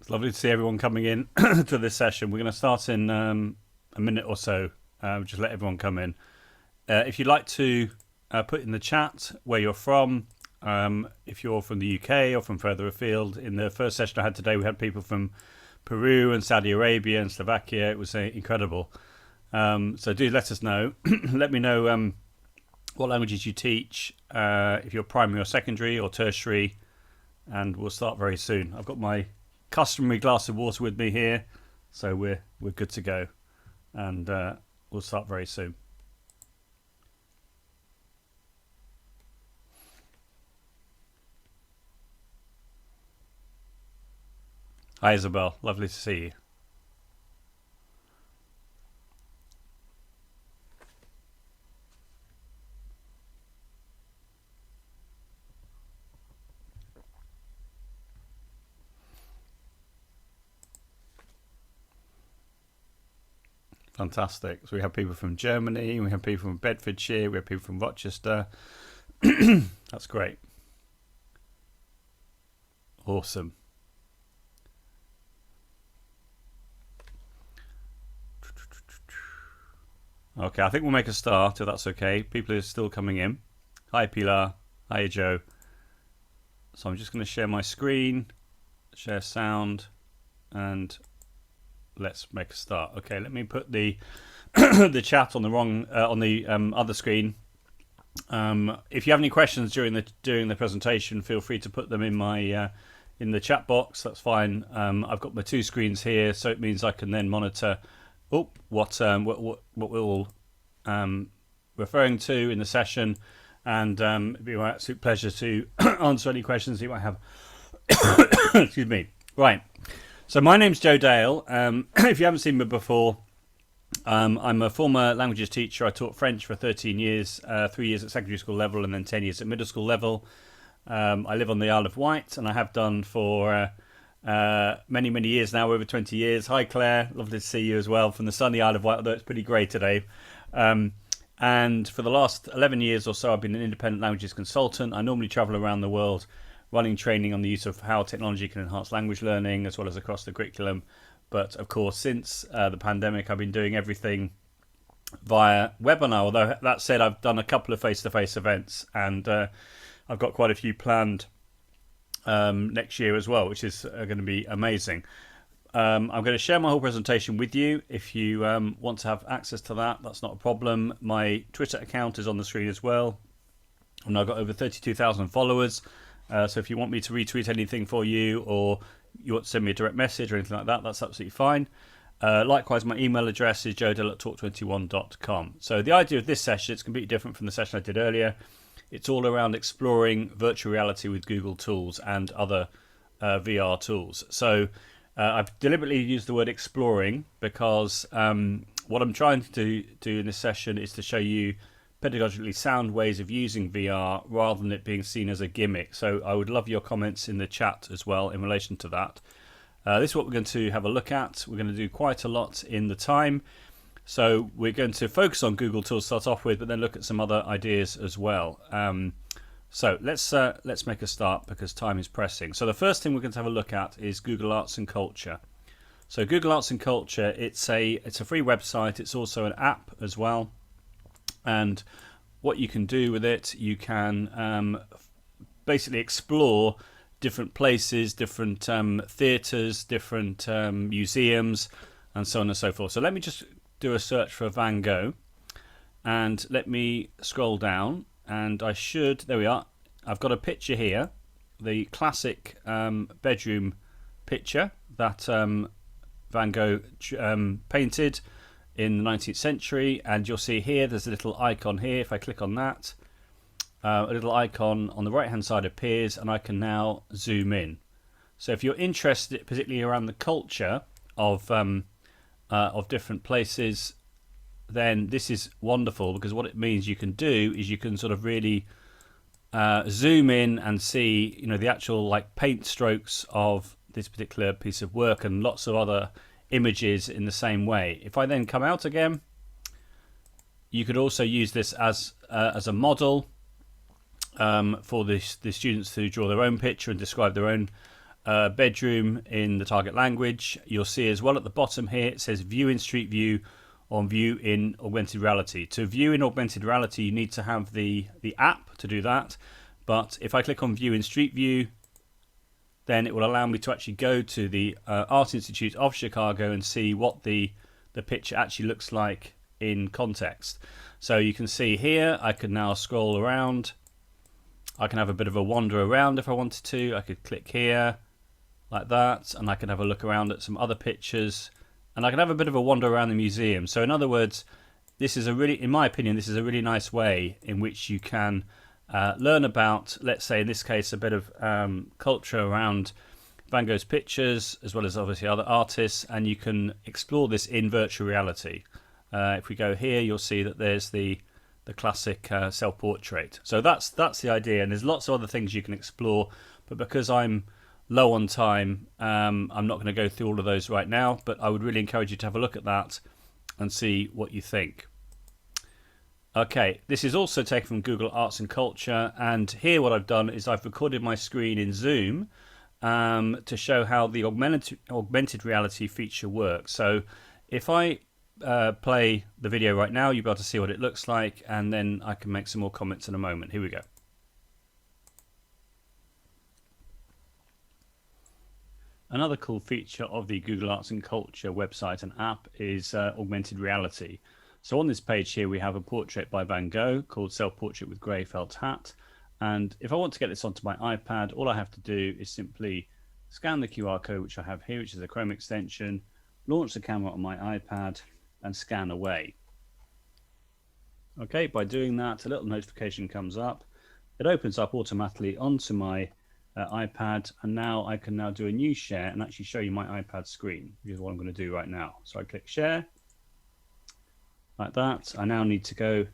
It's lovely to see everyone coming in to this session. We're going to start in a minute or so. Just let everyone come in. If you'd like to put in the chat where you're from, if you're from the UK or from further afield. In the first session I had today, we had people from Peru and Saudi Arabia and Slovakia. It was incredible. So do let us know. Let me know what languages you teach, if you're primary or secondary or tertiary, and we'll start very soon. I've got my customary glass of water with me here, so we're good to go, and we'll start very soon. Hi Isabel, lovely to see you. Fantastic. So we have people from Germany, we have people from Bedfordshire, we have people from Rochester. That's great. Awesome. Okay, I think we'll make a start if that's okay. People are still coming in. Hi Pilar. Hi Joe. So I'm just going to share my screen, share sound, and let's make a start. Okay, let me put the the chat on the wrong on the other screen. If you have any questions during the presentation, feel free to put them in my in the chat box. That's fine. I've got my two screens here, so it means I can then monitor what we're all referring to in the session, and it'd be my absolute pleasure to answer any questions you might have. Excuse me. Right. So my name's Joe Dale. If you haven't seen me before, I'm a former languages teacher. I taught French for 13 years, 3 years at secondary school level and then 10 years at middle school level. I live on the Isle of Wight, and I have done for many, many years now, over 20 years. Hi Claire, lovely to see you as well from the sunny Isle of Wight, although it's pretty grey today. And for the last 11 years or so, I've been an independent languages consultant. I normally travel around the world running training on the use of how technology can enhance language learning, as well as across the curriculum. But of course, since the pandemic, I've been doing everything via webinar. Although that said, I've done a couple of face-to-face events, and I've got quite a few planned next year as well, which is going to be amazing. I'm going to share my whole presentation with you. If you want to have access to that, that's not a problem. My Twitter account is on the screen as well, and I've got over 32,000 followers. So if you want me to retweet anything for you, or you want to send me a direct message or anything like that, that's absolutely fine. Likewise, my email address is joedale@talk21.com. So the idea of this session, it's completely different from the session I did earlier. It's all around exploring virtual reality with Google tools and other VR tools. So I've deliberately used the word exploring because what I'm trying to do in this session is to show you pedagogically sound ways of using VR rather than it being seen as a gimmick. So I would love your comments in the chat as well in relation to that. This is what we're going to have a look at. We're going to do quite a lot in the time. So we're going to focus on Google Tools to start off with, but then look at some other ideas as well. So let's make a start because time is pressing. So the first thing we're going to have a look at is Google Arts and Culture. So Google Arts and Culture, it's a free website. It's also an app as well. And what you can do with it, you can basically explore different places, different theatres, different museums, and so on and so forth. So let me just do a search for Van Gogh, and let me scroll down, and I should, there we are, I've got a picture here, the classic bedroom picture that Van Gogh painted in the 19th century, and you'll see here there's a little icon here. If I click on that, a little icon on the right hand side appears, and I can now zoom in. So if you're interested particularly around the culture of different places, then this is wonderful, because what it means you can do is you can sort of really zoom in and see, you know, the actual like paint strokes of this particular piece of work, and lots of other images in the same way. If I then come out again, you could also use this as a model for the students to draw their own picture and describe their own bedroom in the target language. You'll see as well at the bottom here it says view in Street View on view in augmented reality. To view in augmented reality you need to have the app to do that, but if I click on view in Street View, then it will allow me to actually go to the Art Institute of Chicago and see what the picture actually looks like in context. So you can see here I can now scroll around. I can have a bit of a wander around if I wanted to. I could click here like that, and I can have a look around at some other pictures, and I can have a bit of a wander around the museum. So in other words, this is a really, in my opinion, this is a really nice way in which you can learn about, let's say in this case, a bit of culture around Van Gogh's pictures, as well as obviously other artists, and you can explore this in virtual reality. If we go here, you'll see that there's the classic self-portrait. So that's the idea, and there's lots of other things you can explore, but because I'm low on time, I'm not going to go through all of those right now, but I would really encourage you to have a look at that and see what you think. Okay, this is also taken from Google Arts and Culture, and here what I've done is I've recorded my screen in Zoom to show how the augmented reality feature works. So if I play the video right now, you'll be able to see what it looks like, and then I can make some more comments in a moment. Here we go. Another cool feature of the Google Arts and Culture website and app is augmented reality. So on this page here we have a portrait by Van Gogh called Self-Portrait with Grey Felt Hat, and if I want to get this onto my iPad, all I have to do is simply scan the QR code which I have here, which is a Chrome extension, launch the camera on my iPad and scan away. Okay, by doing that a little notification comes up. It opens up automatically onto my iPad, and now I can now do a new share and actually show you my iPad screen, which is what I'm going to do right now. So I click share like that. I now need to go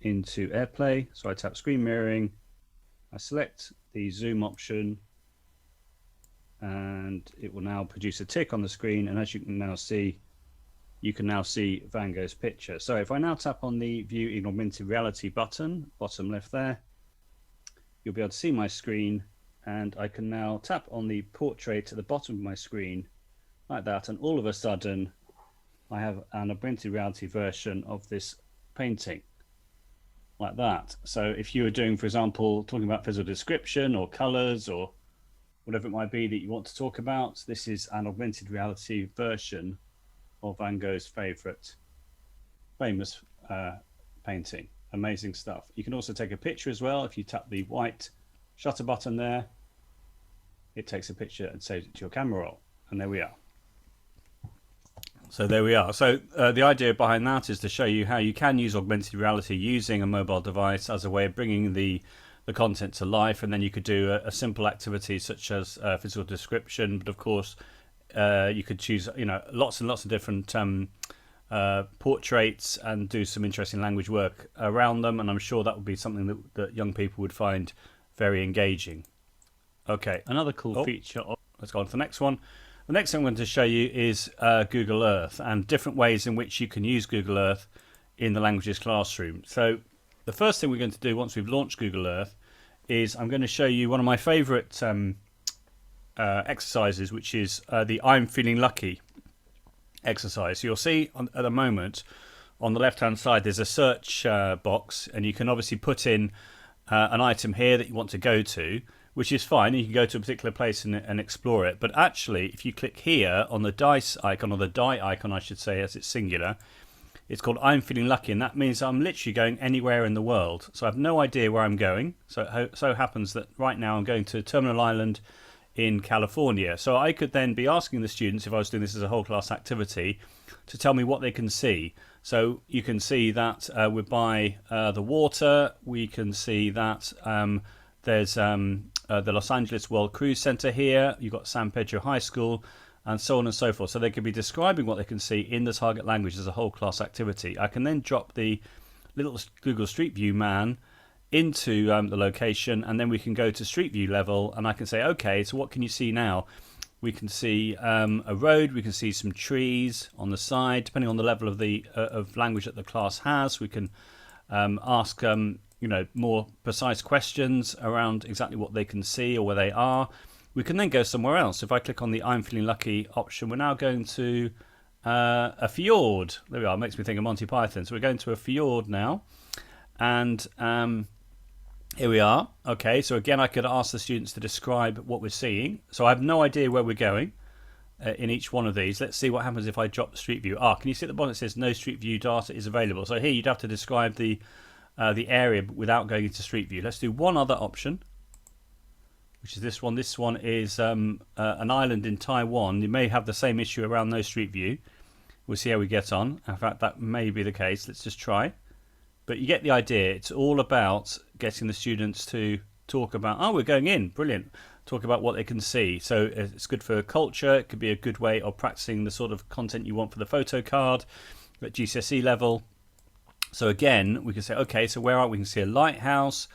into AirPlay, so I tap screen mirroring, I select the zoom option, and it will now produce a tick on the screen, and as you can now see, you can now see Van Gogh's picture. So if I now tap on the view in augmented reality button, bottom left there, you'll be able to see my screen, and I can now tap on the portrait at the bottom of my screen like that, and all of a sudden I have an augmented reality version of this painting like that. So if you were doing, for example, talking about visual description or colors or whatever it might be that you want to talk about, this is an augmented reality version of Van Gogh's famous painting. Amazing stuff. You can also take a picture as well. If you tap the white shutter button there, it takes a picture and saves it to your camera roll, and there we are. So there we are. So the idea behind that is to show you how you can use augmented reality using a mobile device as a way of bringing the content to life, and then you could do a simple activity such as visual description, but of course you could choose lots and lots of different portraits and do some interesting language work around them, and I'm sure that would be something that young people would find very engaging. Okay, another cool feature let's go on to the next one. The next thing I'm going to show you is Google Earth and different ways in which you can use Google Earth in the languages classroom. So the first thing we're going to do once we've launched Google Earth is I'm going to show you one of my favorite exercises, which is the I'm feeling lucky exercise. So you'll see at the moment on the left hand side there's a search box, and you can obviously put in an item here that you want to go to, which is fine. You can go to a particular place and explore it. But actually, if you click here on the dice icon, or the die icon, I should say, as it's singular, it's called I'm feeling lucky, and that means I'm literally going anywhere in the world. So I have no idea where I'm going. So it so happens that right now I'm going to Terminal Island in California. So I could then be asking the students, if I was doing this as a whole class activity, to tell me what they can see. So you can see that we're by the water. We can see that there's the Los Angeles World Cruise Center here. You've got San Pedro High School, and so on and so forth. So they could be describing what they can see in the target language as a whole class activity. I can then drop the little Google Street View man into the location, and then we can go to Street View level, and I can say, okay, so what can you see now? We can see a road, we can see some trees on the side, depending on the level of the of language that the class has. We can ask more precise questions around exactly what they can see or where they are. we can then go somewhere else. If I click on the I'm feeling lucky option, we're now going to a fjord. There we are. It makes me think of Monty Python. So we're going to a fjord now, and here we are. Okay, so again, I could ask the students to describe what we're seeing. So I have no idea where we're going in each one of these. Let's see what happens if I drop the street view. Can you see at the bottom it says no street view data is available? So here you'd have to describe the area without going into street view. Let's do one other option, which is this one. This one is an island in Taiwan. You may have the same issue around no street view. We'll see how we get on. In fact, that may be the case. Let's just try. But you get the idea. It's all about getting the students to talk about, we're going in, brilliant. Talk about what they can see. So it's good for culture. It could be a good way of practicing the sort of content you want for the photo card at GCSE level. So again, we can say, okay, so where are we? We can see a lighthouse.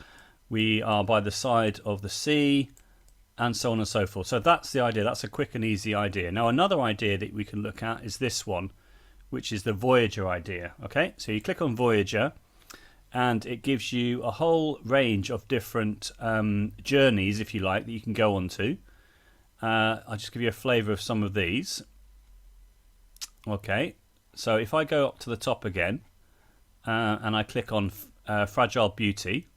We are by the side of the sea, and so on and so forth. So that's the idea. That's a quick and easy idea. Now, another idea that we can look at is this one, which is the Voyager idea. Okay, so you click on Voyager, and it gives you a whole range of different journeys, if you like, that you can go on to. I'll just give you a flavour of some of these. Okay, so if I go up to the top again, and I click on Fragile Beauty,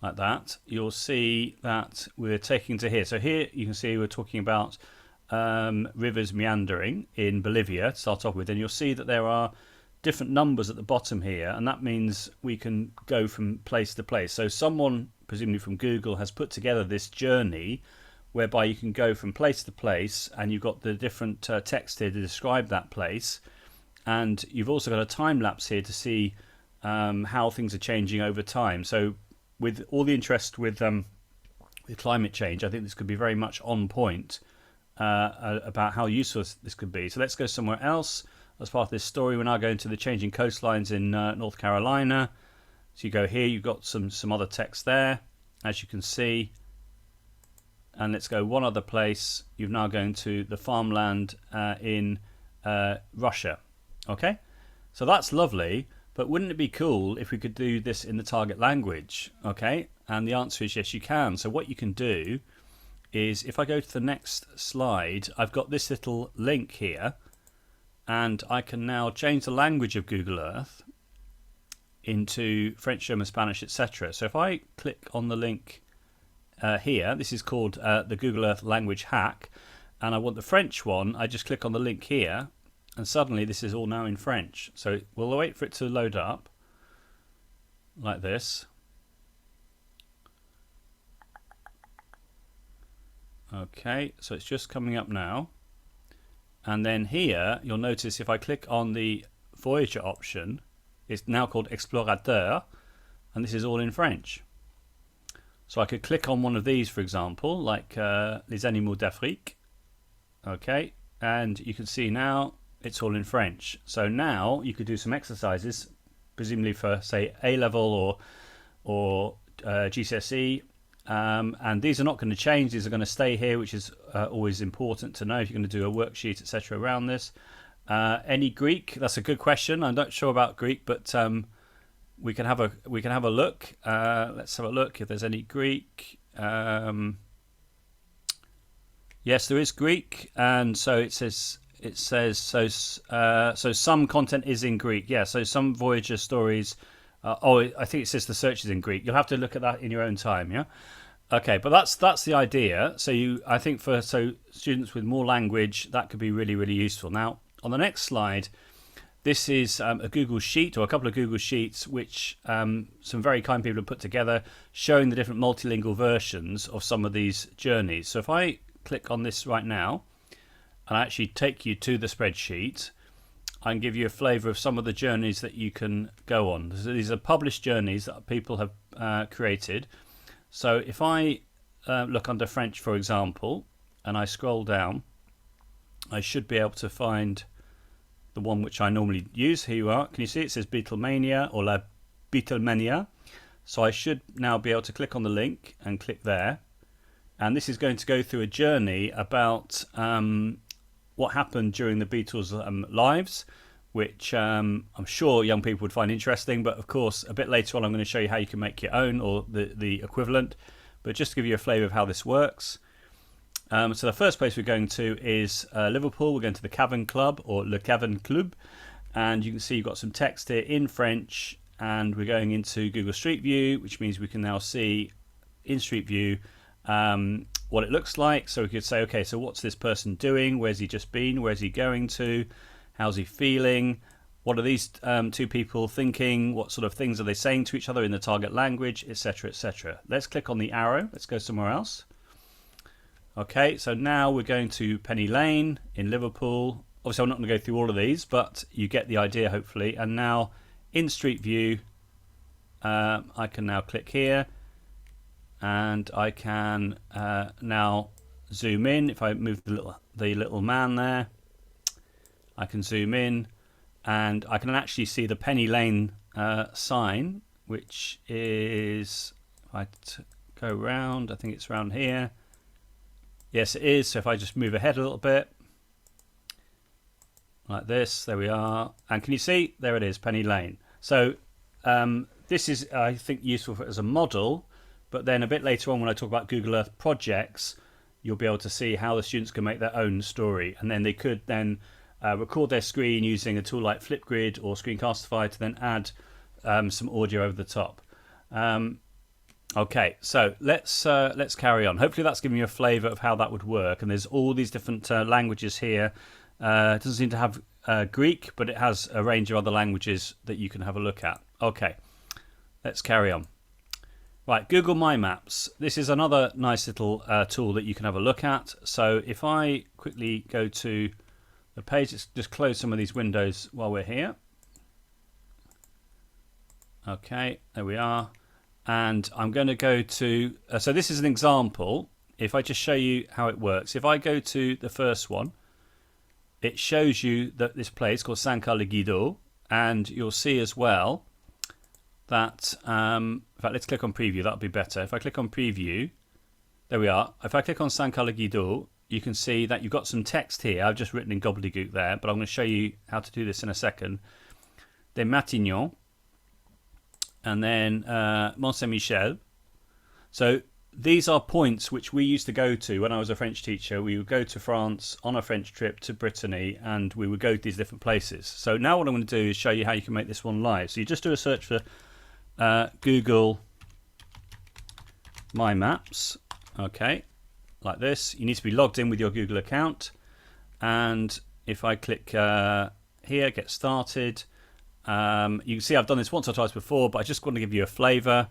like that, you'll see that we're taking to here. So here you can see we're talking about rivers meandering in Bolivia to start off with, and you'll see that there are different numbers at the bottom here, and that means we can go from place to place. So someone, presumably from Google, has put together this journey whereby you can go from place to place, and you've got the different text here to describe that place, and you've also got a time lapse here to see how things are changing over time. So with all the interest with climate change, I think this could be very much on point about how useful this could be. So let's go somewhere else. As part of this story, we're now going to the changing coastlines in North Carolina. So you go here, you've got some other text there, as you can see. And let's go one other place. You're now going to the farmland in Russia. Okay, so that's lovely, but wouldn't it be cool if we could do this in the target language? Okay, and the answer is yes, you can. So what you can do is, if I go to the next slide, I've got this little link here, and I can now change the language of Google Earth into French, German, Spanish, etc. So if I click on the link here, this is called the Google Earth language hack, and I want the French one, I just click on the link here, and suddenly this is all now in French. So we'll wait for it to load up like this. Okay, so it's just coming up now. And then here, you'll notice if I click on the Voyager option, it's now called Explorateur, and this is all in French. So I could click on one of these, for example, like Les Animaux d'Afrique. Okay, and you can see now it's all in French. So now you could do some exercises, presumably for, say, A-level or GCSE. And these are not going to change. These are going to stay here, which is always important to know if you're going to do a worksheet, etc. around this. Any Greek? That's a good question. I'm not sure about Greek, but we can have a look. Let's have a look if there's any Greek. Yes, there is Greek, and so it says so some content is in Greek. Yeah, so some Voyager stories. I think it says the search is in Greek. You'll have to look at that in your own time, yeah? Okay, but that's the idea. So I think for students with more language, that could be really, really useful. Now, on the next slide, this is a Google Sheet, or a couple of Google Sheets, which some very kind people have put together, showing the different multilingual versions of some of these journeys. So if I click on this right now, and I actually take you to the spreadsheet, I can give you a flavour of some of the journeys that you can go on. So these are published journeys that people have created. So if I look under French, for example, and I scroll down, I should be able to find the one which I normally use. Here you are. Can you see it says Beatlemania or La Beatlemania? So I should now be able to click on the link and click there. And this is going to go through a journey about what happened during the Beatles' lives, which I'm sure young people would find interesting. But of course, a bit later on, I'm going to show you how you can make your own, or the equivalent. but just to give you a flavour of how this works. So the first place we're going to is Liverpool. We're going to the Cavern Club, or Le Cavern Club, and you can see you've got some text here in French, and we're going into Google Street View, which means we can now see in Street View what it looks like. So we could say, okay, so what's this person doing? Where's he just been? Where's he going to? How's he feeling? What are these two people thinking? What sort of things are they saying to each other in the target language, etc., etc. Let's click on the arrow. Let's go somewhere else. Okay, so now we're going to Penny Lane in Liverpool. Obviously, I'm not going to go through all of these, but you get the idea, hopefully. And now in Street View, I can now click here, and I can now zoom in. If I move the little man there, I can zoom in, and I can actually see the Penny Lane sign, which is, if I go round, I think it's around here. Yes, it is. So if I just move ahead a little bit, like this, there we are. And can you see? There it is, Penny Lane. So this is, I think, useful as a model, but then a bit later on when I talk about Google Earth projects, you'll be able to see how the students can make their own story. And then they could then record their screen using a tool like Flipgrid or Screencastify to then add some audio over the top. Okay, so let's carry on. Hopefully that's giving you a flavour of how that would work. And there's all these different languages here. It doesn't seem to have Greek, but it has a range of other languages that you can have a look at. Okay, let's carry on. Right, Google My Maps. This is another nice little tool that you can have a look at. So if I quickly go to the page, let's just close some of these windows while we're here. Okay, there we are. And I'm going to go to, so this is an example. If I just show you how it works. If I go to the first one, it shows you that this place called Saint-Carles-le-Guido, and you'll see as well that, in fact, let's click on preview, that'll be better. If I click on preview, there we are. If I click on Saint-Carles-le-Guido, you can see that you've got some text here. I've just written in gobbledygook there, but I'm going to show you how to do this in a second. Des Matignon, and then Mont Saint-Michel. So these are points which we used to go to when I was a French teacher. We would go to France on a French trip to Brittany, and we would go to these different places. So now what I'm going to do is show you how you can make this one live. So you just do a search for Google My Maps. Okay, like this. You need to be logged in with your Google account. And if I click here, get started, you can see I've done this once or twice before, but I just want to give you a flavour.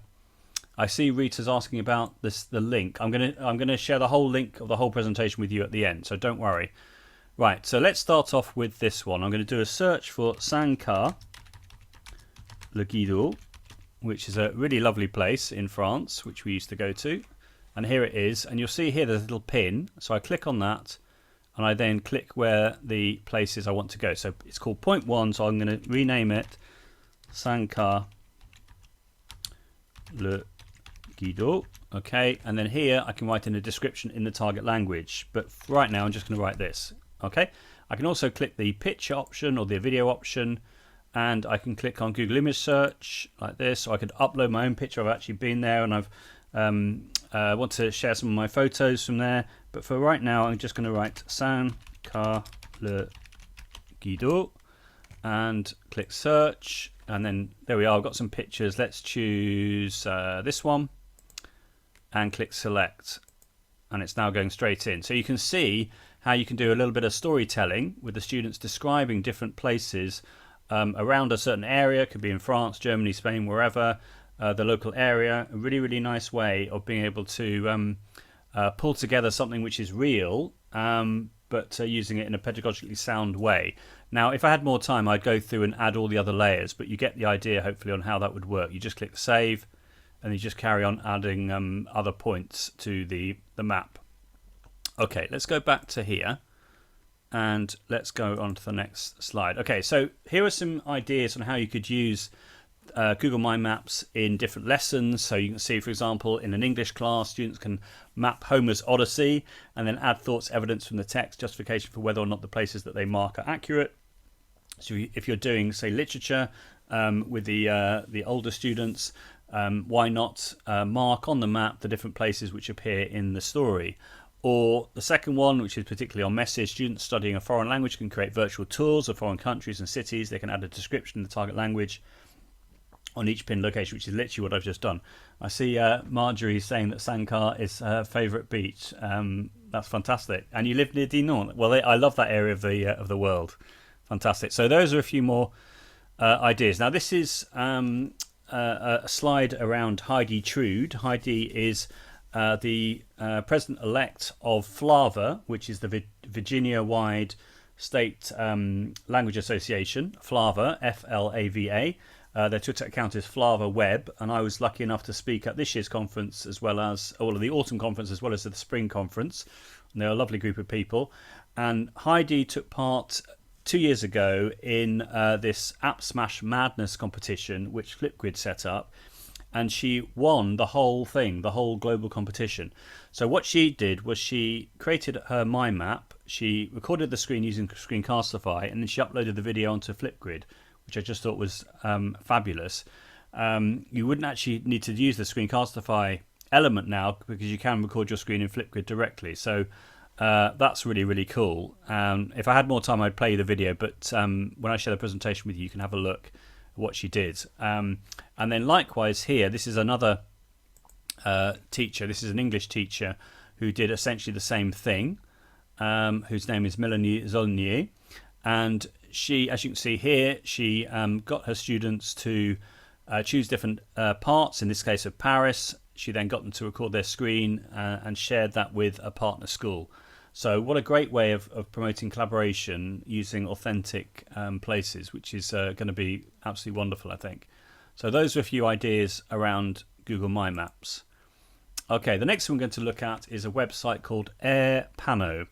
I see Rita's asking about the link. I'm gonna share the whole link of the whole presentation with you at the end, so don't worry. Right, so let's start off with this one. I'm going to do a search for Saint-Carles-le-Guido, which is a really lovely place in France, which we used to go to. And here it is, and you'll see here there's a little pin. So I click on that, and I then click where the place is I want to go. So it's called point 1, so I'm going to rename it Saint-Carles-le-Guido. Okay, and then here I can write in a description in the target language. But right now I'm just going to write this. Okay, I can also click the picture option or the video option, and I can click on Google Image Search like this. So I could upload my own picture. I've actually been there, and I've want to share some of my photos from there. But for right now, I'm just going to write Saint-Carles-le-Guido and click search. And then there we are. I've got some pictures. Let's choose this one and click select. And it's now going straight in. So you can see how you can do a little bit of storytelling with the students describing different places around a certain area. It could be in France, Germany, Spain, wherever. The local area. A really, really nice way of being able to pull together something which is real, but using it in a pedagogically sound way. Now, if I had more time, I'd go through and add all the other layers, but you get the idea, hopefully, on how that would work. You just click save, and you just carry on adding other points to the map. Okay, let's go back to here, and let's go on to the next slide. Okay, so here are some ideas on how you could use Google My Maps in different lessons. So you can see, for example, in an English class, students can map Homer's Odyssey and then add thoughts, evidence from the text, justification for whether or not the places that they mark are accurate. So if you're doing, say, literature with the older students, why not mark on the map the different places which appear in the story? Or the second one, which is particularly on message, students studying a foreign language can create virtual tours of foreign countries and cities. They can add a description in the target language on each pinned location, which is literally what I've just done. I see Marjorie saying that Sankar is her favourite beach. That's fantastic. And you live near Dinan. Well, I love that area of the world. Fantastic. So those are a few more ideas. Now this is a slide around Heidi Trude. Heidi is the president-elect of FLAVA, which is the Virginia-wide state language association. FLAVA, F-L-A-V-A. Their Twitter account is FLAVA Web, and I was lucky enough to speak at this year's conference as well as the autumn conference as well as the spring conference. And they're a lovely group of people. And Heidi took part 2 years ago in this App Smash Madness competition, which Flipgrid set up. And she won the whole thing, the whole global competition. So what she did was she created her mind map. She recorded the screen using Screencastify, and then she uploaded the video onto Flipgrid, which I just thought was fabulous. You wouldn't actually need to use the Screencastify element now because you can record your screen in Flipgrid directly. So that's really, really cool. If I had more time, I'd play you the video, but when I share the presentation with you, you can have a look at what she did. And then likewise here, this is another teacher. This is an English teacher who did essentially the same thing, whose name is Melanie Zolnier. And she, as you can see here, she got her students to choose different parts, in this case of Paris. She then got them to record their screen and shared that with a partner school. So what a great way of promoting collaboration using authentic places, which is going to be absolutely wonderful, I think. So those are a few ideas around Google My Maps. Okay, the next one we're going to look at is a website called Air Pano.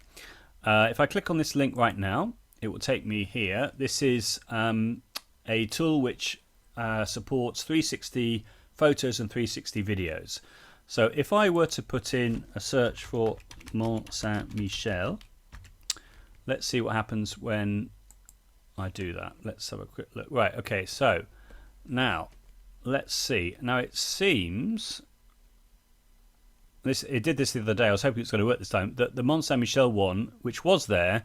If I click on this link right now, it will take me here. This is a tool which supports 360 photos and 360 videos. So if I were to put in a search for Mont Saint-Michel, let's see what happens when I do that. Let's have a quick look. Right, okay, so now let's see. Now it seems it did this the other day. I was hoping it's going to work this time. That the Mont Saint-Michel one, which was there,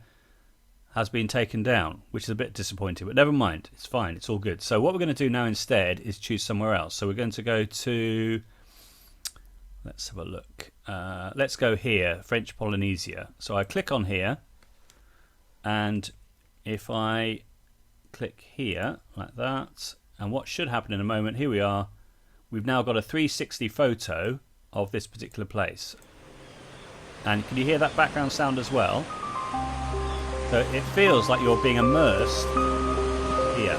has been taken down, which is a bit disappointing, but never mind. It's fine. It's all good. So what we're going to do now instead is choose somewhere else. So we're going to go to, let's have a look. Let's go here, French Polynesia. So I click on here, and if I click here like that, and what should happen in a moment, here we are. We've now got a 360 photo of this particular place. And can you hear that background sound as well? So it feels like you're being immersed here.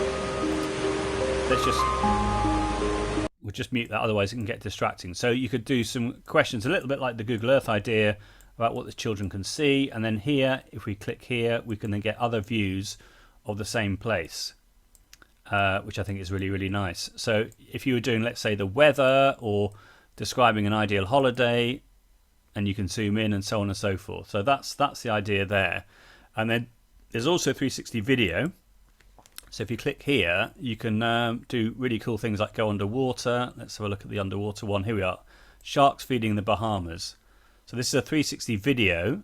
We'll just mute that, otherwise it can get distracting. So you could do some questions a little bit like the Google Earth idea about what the children can see, and then here, if we click here, we can then get other views of the same place, which I think is really, really nice. So if you were doing, let's say, the weather or describing an ideal holiday, and you can zoom in and so on and so forth. So that's the idea there. And then there's also 360 video. So if you click here, you can do really cool things like go underwater. Let's have a look at the underwater one. Here we are. Sharks feeding in the Bahamas. So this is a 360 video,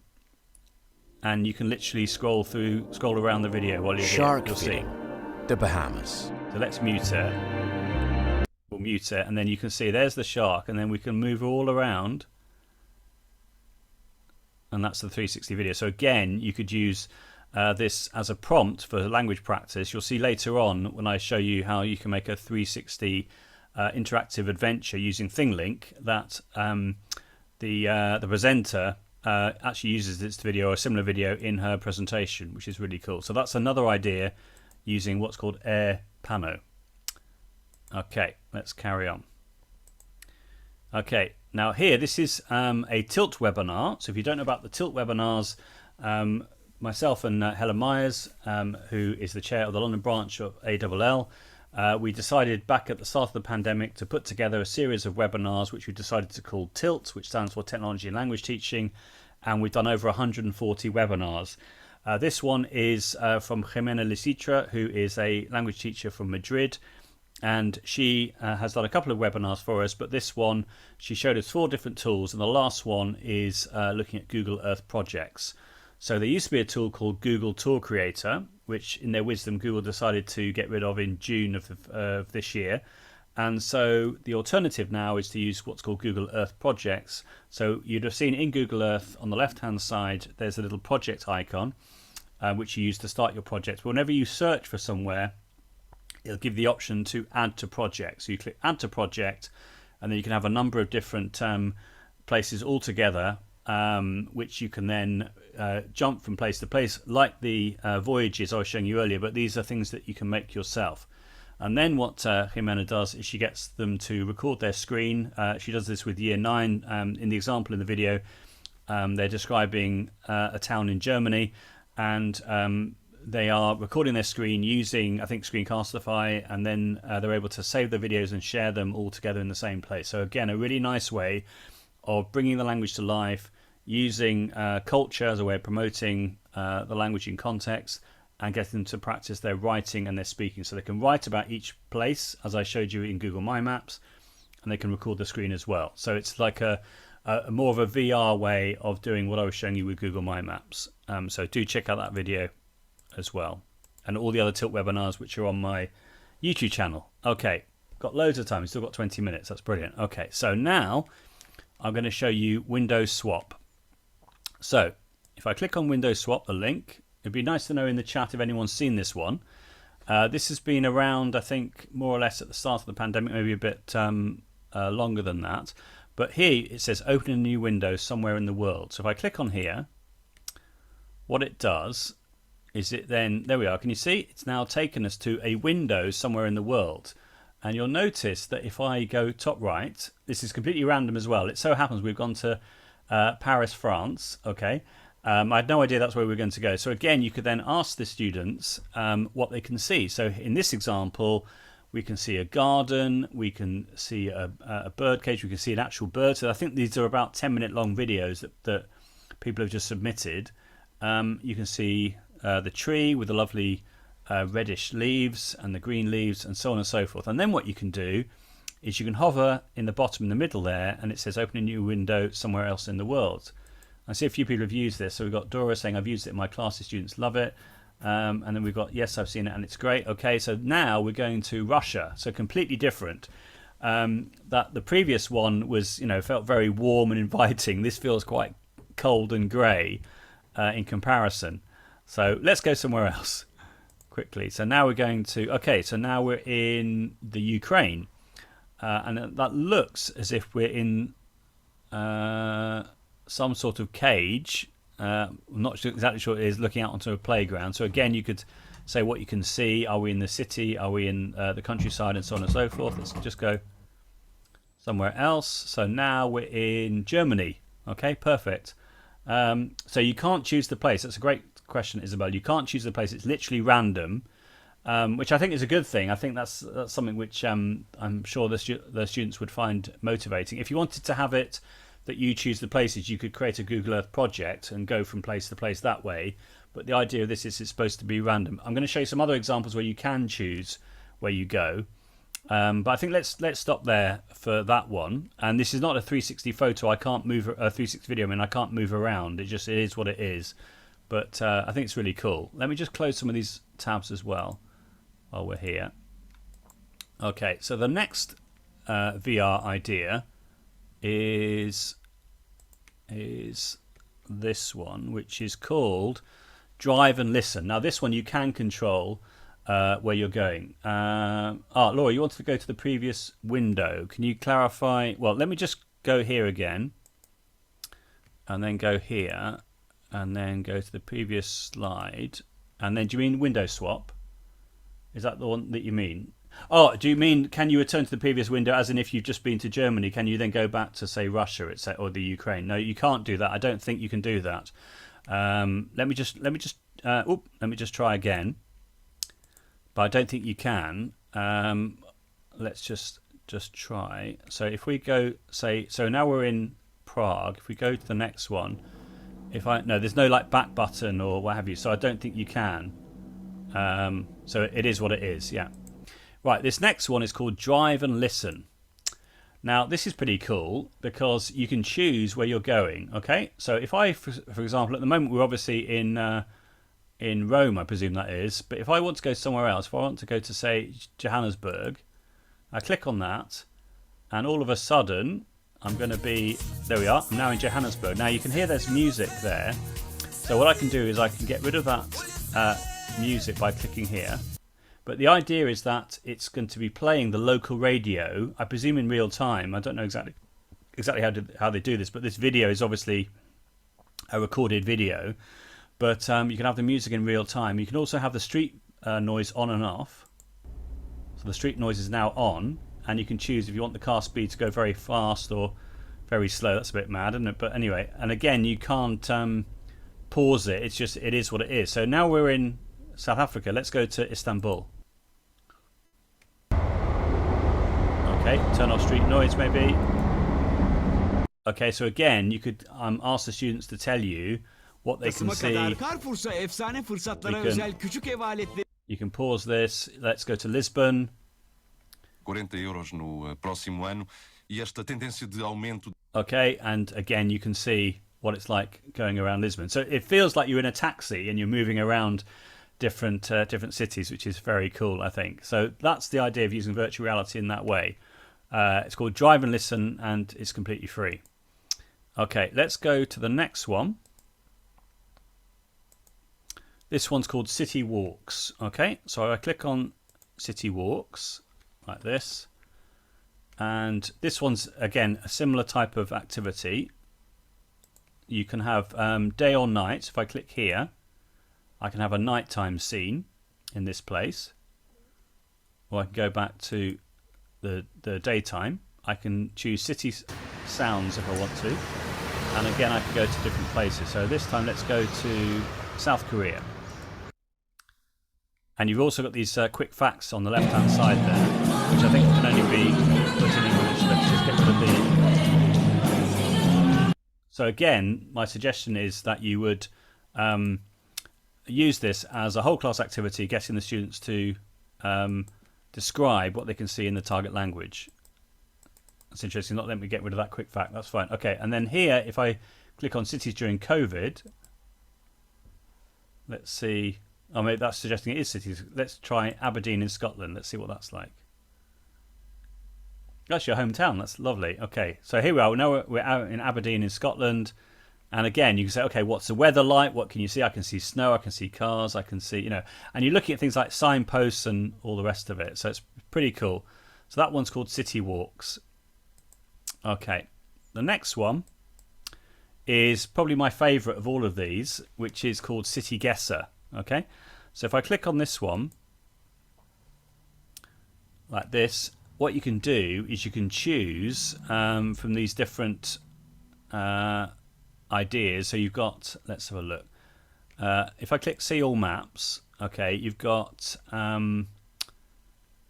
and you can literally scroll around the video while you're Shark here. You'll feeding see. the Bahamas. So let's mute it. We'll mute it, and then you can see there's the shark, and then we can move all around. And that's the 360 video. So again, you could use this as a prompt for language practice. You'll see later on when I show you how you can make a 360 interactive adventure using ThingLink that the presenter actually uses this video or a similar video in her presentation, which is really cool. So that's another idea using what's called Air Pano. Okay, let's carry on. Okay, now here, this is a Tilt webinar. So if you don't know about the Tilt webinars, myself and Helen Myers, who is the chair of the London branch of ALL, we decided back at the start of the pandemic to put together a series of webinars which we decided to call TILT, which stands for Technology and Language Teaching, and we've done over 140 webinars. This one is from Jimena Lisitra, who is a language teacher from Madrid, and she has done a couple of webinars for us, but this one she showed us 4 different tools, and the last one is looking at Google Earth projects. So there used to be a tool called Google Tour Creator, which in their wisdom Google decided to get rid of in June of this year. And so the alternative now is to use what's called Google Earth projects. So you'd have seen in Google Earth on the left hand side there's a little project icon which you use to start your project. Whenever you search for somewhere, it'll give the option to add to project. So you click add to project, and then you can have a number of different places all together, which you can then jump from place to place, like the voyages I was showing you earlier, but these are things that you can make yourself. And then what Jimena does is she gets them to record their screen. She does this with Year 9. In the example in the video, they're describing a town in Germany, and they are recording their screen using, I think, Screencastify, and then they're able to save the videos and share them all together in the same place. So again, a really nice way of bringing the language to life, using culture as a way of promoting the language in context, and getting them to practice their writing and their speaking. So they can write about each place, as I showed you in Google My Maps, and they can record the screen as well. So it's like a more of a VR way of doing what I was showing you with Google My Maps. So do check out that video as well, and all the other Tilt webinars which are on my YouTube channel. Okay, got loads of time. We've still got 20 minutes. That's brilliant. Okay, so now I'm going to show you Windows Swap. So if I click on Windows Swap, the link, it'd be nice to know in the chat if anyone's seen this one. This has been around, I think, more or less at the start of the pandemic, maybe a bit longer than that. But here it says open a new window somewhere in the world. So if I click on here, what it does is it then, there we are, can you see? It's now taken us to a window somewhere in the world. And you'll notice that if I go top right, this is completely random as well. It so happens we've gone to Paris, France, okay? I had no idea that's where we were going to go. So again, you could then ask the students what they can see. So in this example, we can see a garden, we can see a bird cage, we can see an actual bird. So I think these are about 10-minute long videos that people have just submitted. You can see the tree with the lovely reddish leaves and the green leaves and so on and so forth. And then what you can do is you can hover in the bottom in the middle there, and it says open a new window somewhere else in the world. I see a few people have used this. So we've got Dora saying I've used it in my class, the students love it. And then we've got yes, I've seen it and it's great. Okay, so now we're going to Russia, so completely different. That the previous one was, felt very warm and inviting. This feels quite cold and grey in comparison. So let's go somewhere else quickly. So now we're going to, okay, so now we're in the Ukraine. And that looks as if we're in some sort of cage. I'm not exactly sure what it is, looking out onto a playground. So again, you could say what you can see. Are we in the city? Are we in the countryside? And so on and so forth. Let's just go somewhere else. So now we're in Germany. Okay, perfect. So you can't choose the place. That's a great question, Isabel. You can't choose the place. It's literally random, which I think is a good thing. I think that's something which I'm sure the students would find motivating. If you wanted to have it that you choose the places, you could create a Google Earth project and go from place to place that way. But the idea of this is it's supposed to be random. I'm going to show you some other examples where you can choose where you go. But I think let's stop there for that one. And this is not a 360 photo. I can't move a 360 video. I mean, I can't move around. It is what it is. But I think it's really cool. Let me just close some of these tabs as well while we're here. Okay, so the next VR idea is this one, which is called Drive and Listen. Now this one you can control where you're going. Laura, you wanted to go to the previous window. Can you clarify? Well, let me just go here again and then go here and then go to the previous slide. And then do you mean window swap? Is that the one that you mean? Oh, do you mean can you return to the previous window, as in if you've just been to Germany, can you then go back to, say, Russia or the Ukraine? No, you can't do that. I don't think you can do that. Let me just try again. But I don't think you can. Let's just try. So if we go, say, so now we're in Prague. If we go to the next one, there's no like back button or what have you. So I don't think you can. So it is what it is. Yeah. Right, this next one is called Drive and Listen. Now, this is pretty cool because you can choose where you're going. Okay, so if I, for example, at the moment we're obviously in Rome, I presume that is. But if I want to go somewhere else, if I want to go to, say, Johannesburg, I click on that, and all of a sudden, I'm going to be, there we are, I'm now in Johannesburg. Now you can hear there's music there. So what I can do is I can get rid of that music by clicking here. But the idea is that it's going to be playing the local radio, I presume in real time. I don't know exactly how they do this, but this video is obviously a recorded video. But you can have the music in real time. You can also have the street noise on and off. So the street noise is now on, and you can choose if you want the car speed to go very fast or very slow. That's a bit mad, isn't it? But anyway, and again, you can't pause it. It's just, it is what it is. So now we're in South Africa. Let's go to Istanbul. Okay, turn off street noise maybe. Okay, so again, you could ask the students to tell you what they can see. You can pause this. Let's go to Lisbon. Okay, and again, you can see what it's like going around Lisbon. So it feels like you're in a taxi and you're moving around different cities, which is very cool, I think. So that's the idea of using virtual reality in that way. It's called Drive and Listen, and it's completely free. Okay, let's go to the next one. This one's called City Walks. Okay, so I click on City Walks like this, and this one's again a similar type of activity. You can have day or night. If I click here, I can have a nighttime scene in this place, or I can go back to the daytime. I can choose city sounds if I want to, and again I can go to different places. So this time let's go to South Korea. And you've also got these quick facts on the left hand side there, which I think can only be put in English. Let's just get rid of the... So again, my suggestion is that you would use this as a whole class activity, getting the students to describe what they can see in the target language. That's interesting. Not letting me get rid of that quick fact. That's fine. Okay, and then here, if I click on cities during COVID, let's see. Oh, maybe that's suggesting it is cities. Let's try Aberdeen in Scotland. Let's see what that's like. That's your hometown. That's lovely. Okay, so here we are. Now we're out in Aberdeen in Scotland. And again, you can say, okay, what's the weather like? What can you see? I can see snow. I can see cars. I can see, you know. And you're looking at things like signposts and all the rest of it. So it's pretty cool. So that one's called City Walks. Okay, the next one is probably my favourite of all of these, which is called City Guesser. Okay, so if I click on this one like this, what you can do is you can choose from these different ideas. So you've got, let's have a look. If I click see all maps, okay, you've got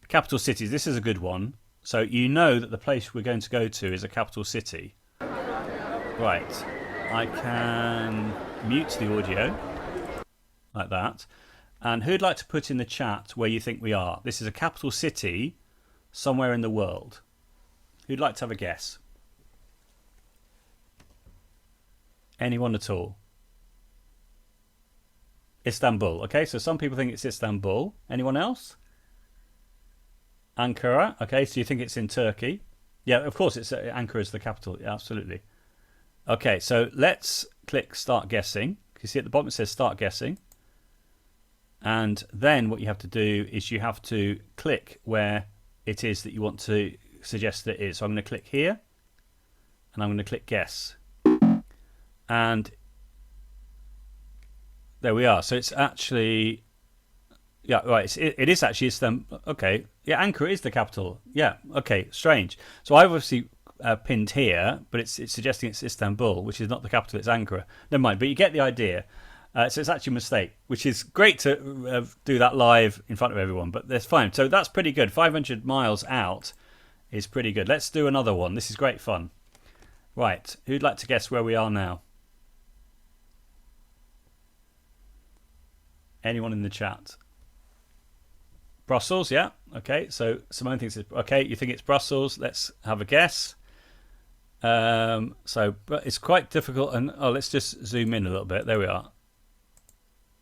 capital cities. This is a good one. So you know that the place we're going to go to is a capital city. Right, I can mute the audio like that. And who'd like to put in the chat where you think we are? This is a capital city somewhere in the world. Who'd like to have a guess? Anyone at all? Istanbul. Okay, so some people think it's Istanbul. Anyone else? Ankara. Okay, so you think it's in Turkey? Yeah, of course, it's Ankara is the capital. Yeah, absolutely. Okay, so let's click start guessing. You see at the bottom it says start guessing. And then what you have to do is you have to click where it is that you want to suggest that it is. So I'm going to click here, and I'm going to click guess. And there we are. So it's actually, yeah, right. It is actually Istanbul. Okay, yeah, Ankara is the capital. Yeah, okay, strange. So I've obviously pinned here, but it's suggesting it's Istanbul, which is not the capital. It's Ankara. Never mind. But you get the idea. So it's actually a mistake, which is great to do that live in front of everyone, but that's fine. So that's pretty good. 500 miles out is pretty good. Let's do another one. This is great fun. Right, who'd like to guess where we are now? Anyone in the chat? Brussels, yeah. Okay, so Simone thinks it's okay. You think it's Brussels? Let's have a guess. But it's quite difficult. And let's just zoom in a little bit. There we are.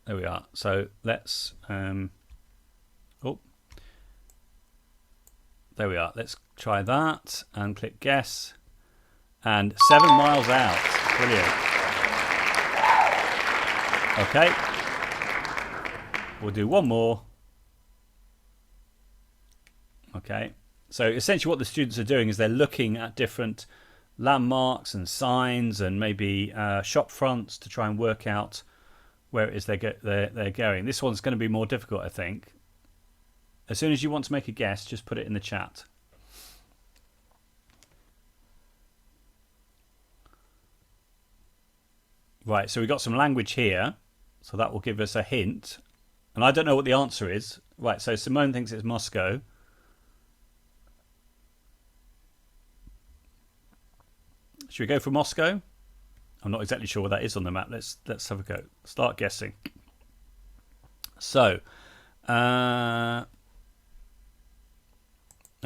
There we are. So let's. There we are. Let's try that and click guess. And 7 miles out. Brilliant. Okay. We'll do one more. Okay. So essentially what the students are doing is they're looking at different landmarks and signs and maybe shop fronts to try and work out where it is they're going. This one's going to be more difficult, I think. As soon as you want to make a guess, just put it in the chat. Right, so we've got some language here, so that will give us a hint. And I don't know what the answer is. Right, so Simone thinks it's Moscow. Should we go for Moscow? I'm not exactly sure what that is on the map. Let's have a go. Start guessing. So, I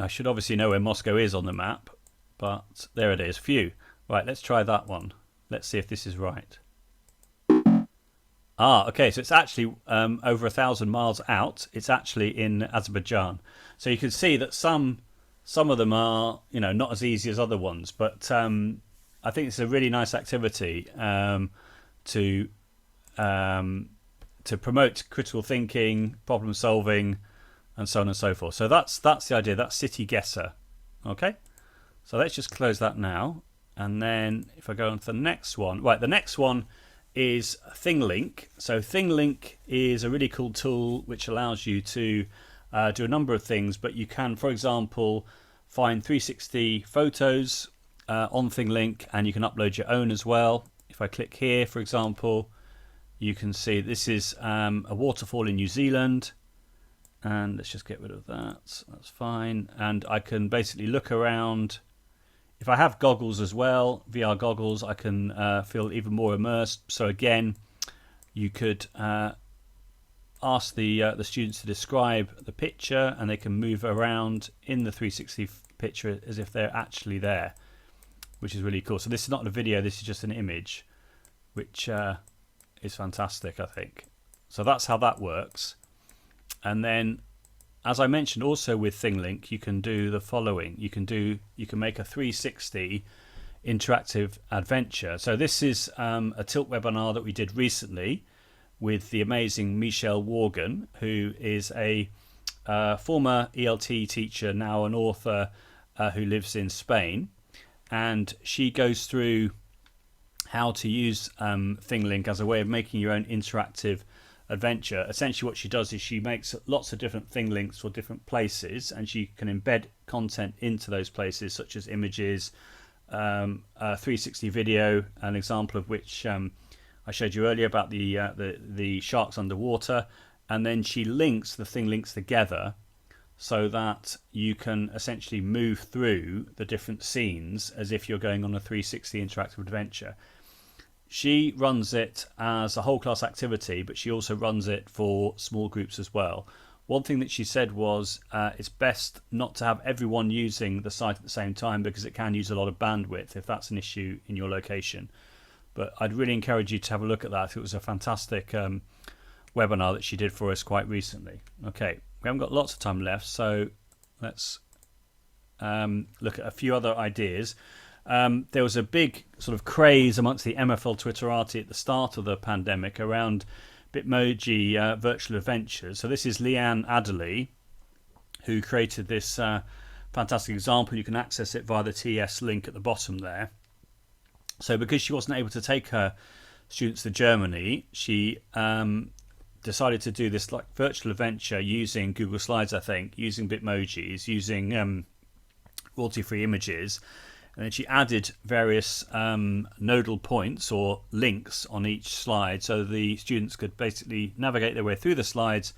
should obviously know where Moscow is on the map, but there it is. Phew. Right, let's try that one. Let's see if this is right. Okay, so it's actually over 1,000 miles out. It's actually in Azerbaijan. So you can see that some of them are, not as easy as other ones, but I think it's a really nice activity to promote critical thinking, problem solving, and so on and so forth. So that's the idea. That's City Guesser. Okay, so let's just close that now, and then if I go on to the next one, right? The next one is ThingLink. So ThingLink is a really cool tool which allows you to do a number of things, but you can, for example, find 360 photos on ThingLink, and you can upload your own as well. If I click here, for example, you can see this is a waterfall in New Zealand, and let's just get rid of that. That's fine. And I can basically look around. If I have goggles as well, VR goggles, I can feel even more immersed. So again, you could ask the students to describe the picture, and they can move around in the 360 picture as if they're actually there, which is really cool. So this is not a video, this is just an image, which is fantastic, I think. So that's how that works. And then, as I mentioned, also with ThingLink, you can do the following. You can make a 360 interactive adventure. So this is a Tilt webinar that we did recently with the amazing Michelle Worgan, who is a former ELT teacher, now an author who lives in Spain. And she goes through how to use ThingLink as a way of making your own interactive adventure. Essentially what she does is she makes lots of different ThingLinks for different places, and she can embed content into those places, such as images, 360 video, an example of which I showed you earlier about the sharks underwater, and then she links the ThingLinks together so that you can essentially move through the different scenes as if you're going on a 360 interactive adventure. She runs it as a whole class activity, but she also runs it for small groups as well. One thing that she said was it's best not to have everyone using the site at the same time, because it can use a lot of bandwidth if that's an issue in your location. But I'd really encourage you to have a look at that. It was a fantastic webinar that she did for us quite recently. Okay, we haven't got lots of time left, so let's look at a few other ideas. There was a big sort of craze amongst the MFL Twitterati at the start of the pandemic around Bitmoji virtual adventures. So this is Leanne Adderley, who created this fantastic example. You can access it via the TS link at the bottom there. So because she wasn't able to take her students to Germany, she decided to do this like virtual adventure using Google Slides, I think, using Bitmojis, using royalty-free images. And then she added various nodal points or links on each slide, so the students could basically navigate their way through the slides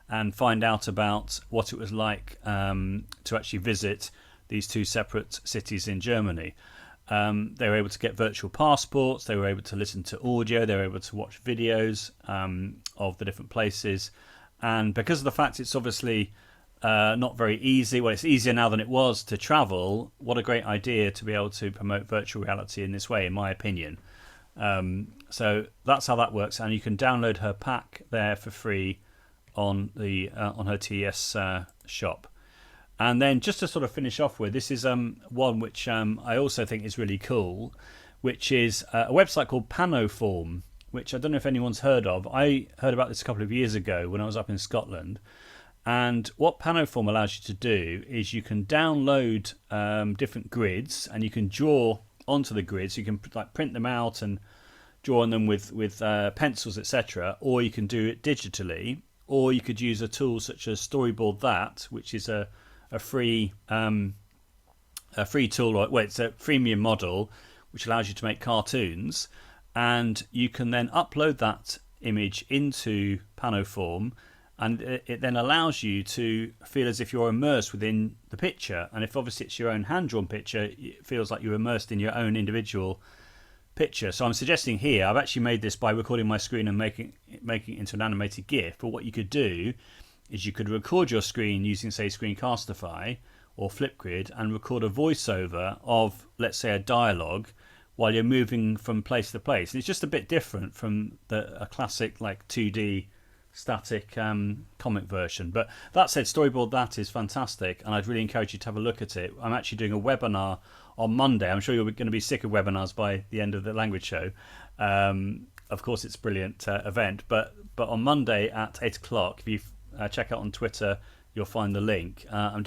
and find out about what it was like to actually visit these two separate cities in Germany. They were able to get virtual passports, they were able to listen to audio, they were able to watch videos of the different places. And because of the fact it's obviously not very easy. Well, it's easier now than it was to travel. What a great idea to be able to promote virtual reality in this way, in my opinion. So that's how that works, and you can download her pack there for free on the on her TES shop. And then just to sort of finish off with, this is one which I also think is really cool, which is a website called Pano Form, which I don't know if anyone's heard of. I heard about this a couple of years ago when I was up in Scotland. And what Pano Form allows you to do is you can download different grids, and you can draw onto the grids. You can like print them out and draw on them with pencils, etc. Or you can do it digitally, or you could use a tool such as Storyboard That, which is a free tool, or it's a freemium model which allows you to make cartoons, and you can then upload that image into Pano Form, and it then allows you to feel as if you're immersed within the picture. And if obviously it's your own hand-drawn picture, it feels like you're immersed in your own individual picture. So I'm suggesting here, I've actually made this by recording my screen and making it into an animated GIF. But what you could do is you could record your screen using, say, Screencastify or Flipgrid, and record a voiceover of, let's say, a dialogue while you're moving from place to place. And it's just a bit different from a classic like 2D static comic version. But that said, Storyboard That is fantastic, and I'd really encourage you to have a look at it. I'm actually doing a webinar on Monday. I'm sure you're going to be sick of webinars by the end of the language show. Of course, it's a brilliant event, but on Monday at 8 o'clock, if you check out on Twitter, you'll find the link. I'm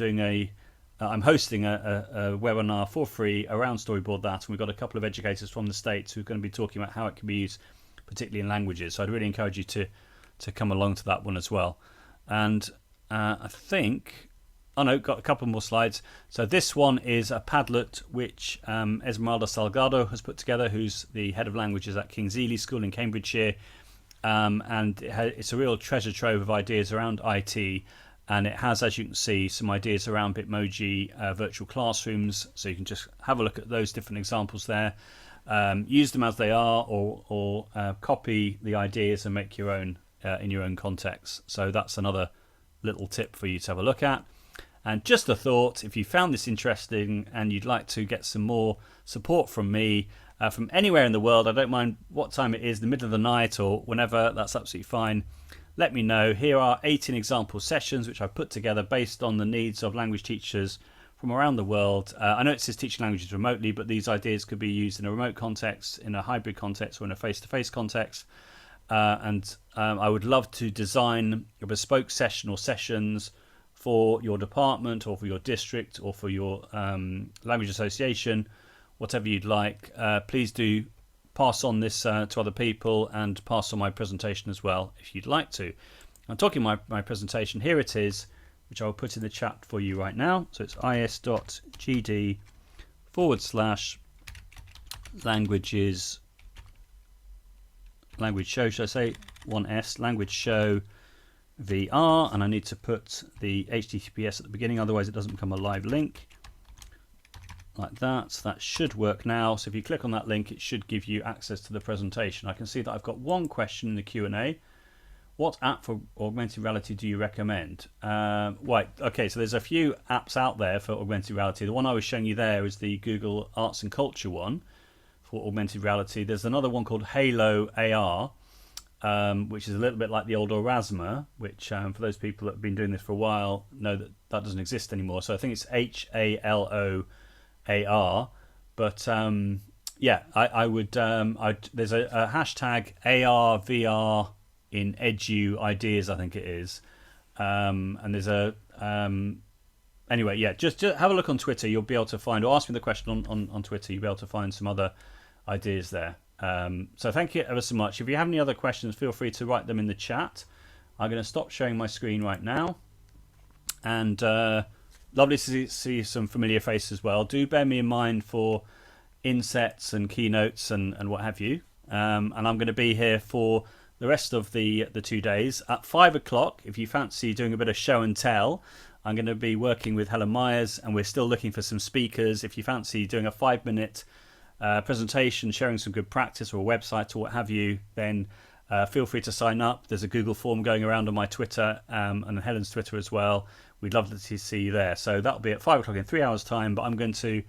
hosting a webinar for free around Storyboard That, and we've got a couple of educators from the States who are going to be talking about how it can be used, particularly in languages. So I'd really encourage you to come along to that one as well. And I think, got a couple more slides. So this one is a Padlet which Esmeralda Salgado has put together, who's the head of languages at King's Ely School in Cambridgeshire. And it's a real treasure trove of ideas around IT. And it has, as you can see, some ideas around Bitmoji virtual classrooms. So you can just have a look at those different examples there. Use them as they are, or copy the ideas and make your own in your own context. So that's another little tip for you to have a look at. And just a thought, if you found this interesting and you'd like to get some more support from me from anywhere in the world, I don't mind what time it is, the middle of the night or whenever, that's absolutely fine. Let me know. Here are 18 example sessions which I've put together based on the needs of language teachers from around the world. I know it says teaching languages remotely, but these ideas could be used in a remote context, in a hybrid context, or in a face-to-face context. And I would love to design a bespoke session or sessions for your department or for your district or for your language association, whatever you'd like. Please do pass on this to other people, and pass on my presentation as well if you'd like to. I'm talking my presentation. Here it is, which I'll put in the chat for you right now. So it's is.gd/languages language show, should I say, 1S, language show VR, and I need to put the HTTPS at the beginning, otherwise it doesn't become a live link. Like that. That should work now. So if you click on that link, it should give you access to the presentation. I can see that I've got one question in the Q&A. What app for augmented reality do you recommend? Right, okay, so there's a few apps out there for augmented reality. The one I was showing you there is the Google Arts and Culture one for augmented reality. There's another one called Halo AR, which is a little bit like the old Aurasma, which for those people that have been doing this for a while know that that doesn't exist anymore. So I think it's HALO AR, but yeah, I would there's a hashtag AR VR in edu ideas, I think it is, and there's a anyway, yeah, just have a look on Twitter. You'll be able to find, or ask me the question on Twitter, you'll be able to find some other ideas there. So thank you ever so much. If you have any other questions, feel free to write them in the chat. I'm going to stop sharing my screen right now, and lovely to see some familiar faces as well. Do bear me in mind for insets and keynotes and what have you. And I'm going to be here for the rest of the 2 days. At 5 o'clock, if you fancy doing a bit of show and tell, I'm going to be working with Helen Myers, and we're still looking for some speakers. If you fancy doing a 5-minute presentation, sharing some good practice, or a website or what have you, then feel free to sign up. There's a Google form going around on my Twitter and Helen's Twitter as well, we'd love to see you there. So that'll be at 5 o'clock in 3 hours' time. But I'm going to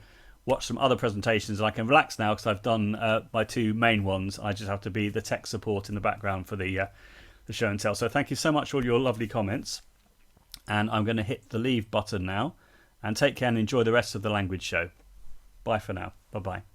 watch some other presentations. And I can relax now because I've done my two main ones. I just have to be the tech support in the background for the show and tell. So thank you so much for all your lovely comments. And I'm going to hit the leave button now. And take care and enjoy the rest of the language show. Bye for now. Bye-bye.